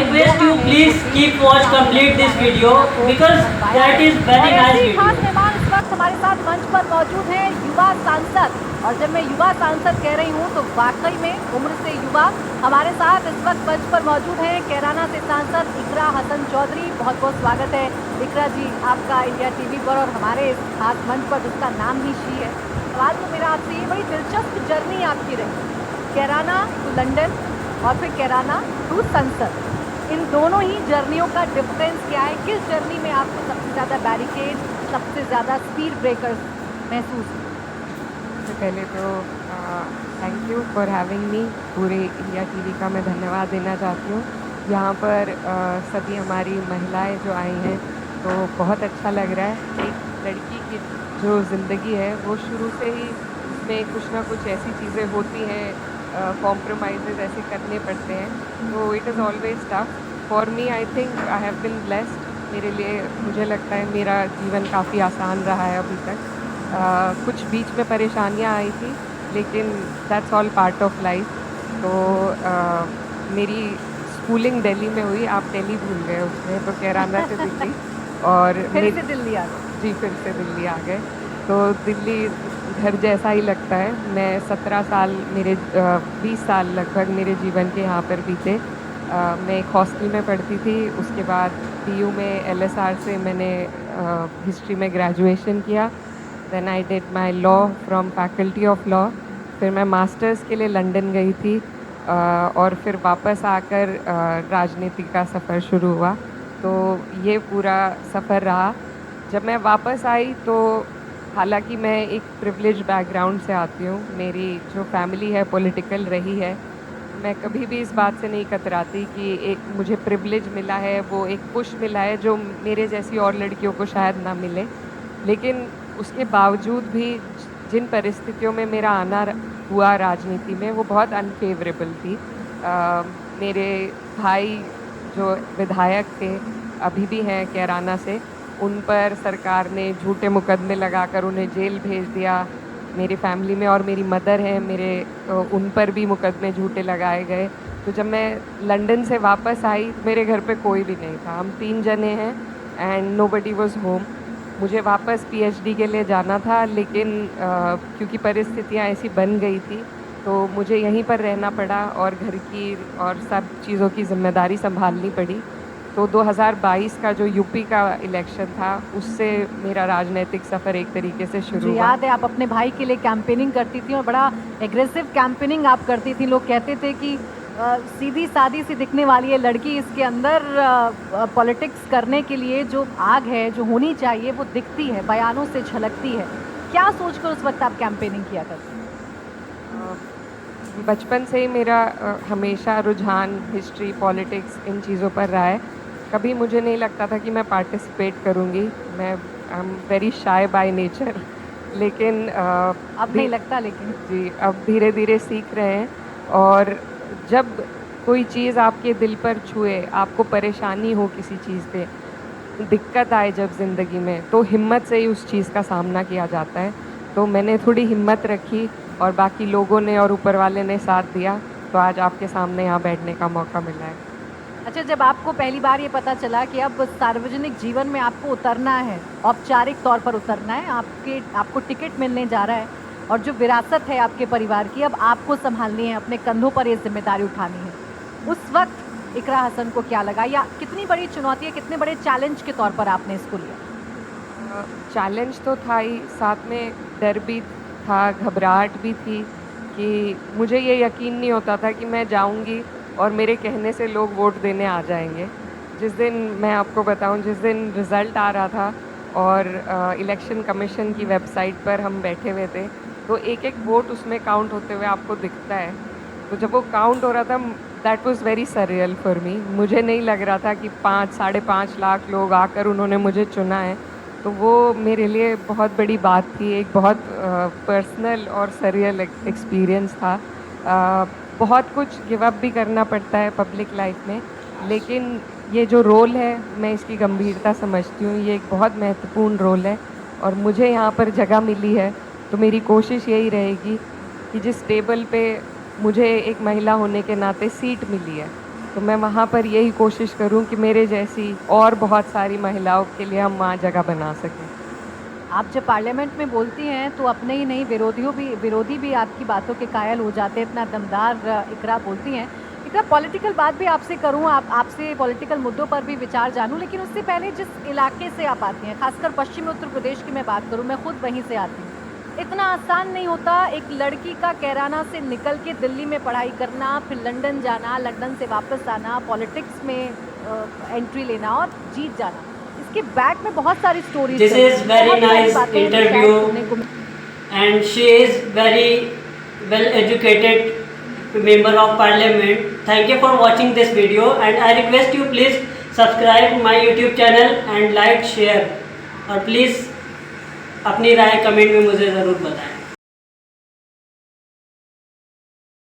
request you please keep watch complete this video because that is very nice video. खास मेहमान इस वक्त हमारे साथ मंच पर मौजूद हैं युवा सांसद। और जब मैं युवा सांसद कह रही हूँ तो वाकई में उम्र से युवा हमारे साथ इस वक्त मंच पर मौजूद हैं कैराना से सांसद इकरा हसन चौधरी। बहुत बहुत स्वागत है इकरा जी आपका इंडिया टीवी पर और हमारे इस खास मंच पर जिसका नाम ही शी है। सवाल तो मेरा आपसे ये, बड़ी दिलचस्प जर्नी आपकी रही, कैराना टू लंदन और फिर कैराना टू संसद। इन दोनों ही जर्नियों का डिफरेंस क्या है? किस जर्नी में आपको सबसे ज़्यादा बैरिकेड, सबसे ज़्यादा स्पीड ब्रेकर्स महसूस हुए? सबसे पहले तो thank you for having me. पूरे इंडिया टीवी का मैं धन्यवाद देना चाहती हूँ। यहाँ पर सभी हमारी महिलाएं जो आई हैं तो बहुत अच्छा लग रहा है। एक लड़की की जो ज़िंदगी है वो शुरू से ही उसमें कुछ ना कुछ ऐसी चीज़ें होती हैं, कॉम्प्रोमाइज़ ऐसे करने पड़ते हैं, तो it is always tough for me. I think I have been blessed. मेरे लिए मुझे लगता है मेरा जीवन काफ़ी आसान रहा है अभी तक। कुछ बीच में परेशानियां आई थी लेकिन that's all part of life. तो मेरी स्कूलिंग दिल्ली में हुई। आप दिल्ली भूल गए उसमें, तो कैराना से दिल्ली और फिर से दिल्ली आ गए? जी फिर से दिल्ली आ गए। तो दिल्ली घर जैसा ही लगता है। मैं 17 साल मेरे 20 साल लगभग मेरे जीवन के यहाँ पर बीते। मैं एक हॉस्टल में पढ़ती थी। उसके बाद पीयू में एलएसआर से मैंने हिस्ट्री में ग्रेजुएशन किया। Then I did my law from faculty of law. फिर मैं मास्टर्स के लिए लंदन गई थी और फिर वापस आकर राजनीति का सफ़र शुरू हुआ। तो ये पूरा सफ़र रहा। जब मैं वापस आई तो हालांकि मैं एक प्रिविलेज बैकग्राउंड से आती हूँ, मेरी जो फैमिली है पॉलिटिकल रही है। मैं कभी भी इस बात से नहीं कतराती कि एक मुझे प्रिविलेज मिला है, वो एक पुश मिला है जो मेरे जैसी और लड़कियों को शायद ना मिले। लेकिन उसके बावजूद भी जिन परिस्थितियों में मेरा आना हुआ राजनीति में वो बहुत अनफेवरेबल थी। मेरे भाई जो विधायक थे, अभी भी हैं कैराना से, उन पर सरकार ने झूठे मुकदमे लगाकर उन्हें जेल भेज दिया। मेरी फैमिली में और मेरी मदर हैं मेरे, उन पर भी मुकदमे झूठे लगाए गए। तो जब मैं लंदन से वापस आई मेरे घर पे कोई भी नहीं था। हम 3 जने हैं एंड नोबडी वाज होम। मुझे वापस पीएचडी के लिए जाना था लेकिन क्योंकि परिस्थितियाँ ऐसी बन गई थी तो मुझे यहीं पर रहना पड़ा और घर की और सब चीज़ों की जिम्मेदारी संभालनी पड़ी। तो 2022 का जो यूपी का इलेक्शन था उससे मेरा राजनीतिक सफ़र एक तरीके से शुरू मुझे हुआ। याद है आप अपने भाई के लिए कैंपेनिंग करती थी और बड़ा एग्रेसिव कैंपेनिंग आप करती थी। लोग कहते थे कि सीधी सादी सी दिखने वाली है लड़की, इसके अंदर पॉलिटिक्स करने के लिए जो आग है जो होनी चाहिए वो दिखती है, बयानों से झलकती है। क्या सोचकर उस वक्त आप कैंपेनिंग किया करते? बचपन से ही मेरा हमेशा रुझान हिस्ट्री पॉलिटिक्स इन चीज़ों पर रहा है। कभी मुझे नहीं लगता था कि मैं पार्टिसिपेट करूँगी। मैं I am very shy by nature. लेकिन अब नहीं लगता? लेकिन जी अब धीरे धीरे सीख रहे हैं। और जब कोई चीज़ आपके दिल पर छुए, आपको परेशानी हो किसी चीज़ पे, दिक्कत आए जब ज़िंदगी में, तो हिम्मत से ही उस चीज़ का सामना किया जाता है। तो मैंने थोड़ी हिम्मत रखी और बाकी लोगों ने और ऊपर वाले ने साथ दिया, तो आज आपके सामने यहाँ बैठने का मौका मिला है। अच्छा, जब आपको पहली बार ये पता चला कि अब सार्वजनिक जीवन में आपको उतरना है, औपचारिक तौर पर उतरना है, आपको टिकट मिलने जा रहा है और जो विरासत है आपके परिवार की अब आपको संभालनी है, अपने कंधों पर ये जिम्मेदारी उठानी है, उस वक्त इकरा हसन को क्या लगा या कितनी बड़ी चुनौती है, कितने बड़े चैलेंज के तौर पर आपने इसको लिया? चैलेंज तो था ही, साथ में डर भी था, घबराहट भी थी कि मुझे ये यकीन नहीं होता था कि मैं जाऊंगी और मेरे कहने से लोग वोट देने आ जाएंगे। जिस दिन मैं आपको बताऊं, जिस दिन रिज़ल्ट आ रहा था और इलेक्शन कमीशन की वेबसाइट पर हम बैठे हुए थे तो एक एक वोट उसमें काउंट होते हुए आपको दिखता है। तो जब वो काउंट हो रहा था that was very surreal for me. मुझे नहीं लग रहा था कि 5-5.5 लाख लोग आकर उन्होंने मुझे चुना है। तो वो मेरे लिए बहुत बड़ी बात थी, एक बहुत पर्सनल और सरियल एक्सपीरियंस था। बहुत कुछ गिव अप भी करना पड़ता है पब्लिक लाइफ में, लेकिन ये जो रोल है मैं इसकी गंभीरता समझती हूँ। ये एक बहुत महत्वपूर्ण रोल है और मुझे यहाँ पर जगह मिली है तो मेरी कोशिश यही रहेगी कि जिस टेबल पे मुझे एक महिला होने के नाते सीट मिली है तो मैं वहाँ पर यही कोशिश करूँ कि मेरे जैसी और बहुत सारी महिलाओं के लिए हम वहाँ जगह बना सकें। आप जब पार्लियामेंट में बोलती हैं तो अपने ही नहीं विरोधी भी आपकी बातों के कायल हो जाते हैं, इतना दमदार इकरा बोलती हैं। इकरा, पॉलिटिकल बात भी आपसे करूं, आपसे पॉलिटिकल मुद्दों पर भी विचार जानूं, लेकिन उससे पहले जिस इलाके से आप आती हैं, खासकर पश्चिमी उत्तर प्रदेश की मैं बात करूं, मैं खुद वहीं से आती हूँ। इतना आसान नहीं होता एक लड़की का कैराना से निकल के दिल्ली में पढ़ाई करना, फिर लंदन जाना, लंदन से वापस आना, पॉलिटिक्स में एंट्री लेना और जीत जाना। इसके बैक में बहुत सारी stories. This is very nice interview and she is very well educated member of parliament. Thank you for watching this video and I request you please subscribe my YouTube channel and like share और please अपनी राय comment में मुझे ज़रूर बताएं।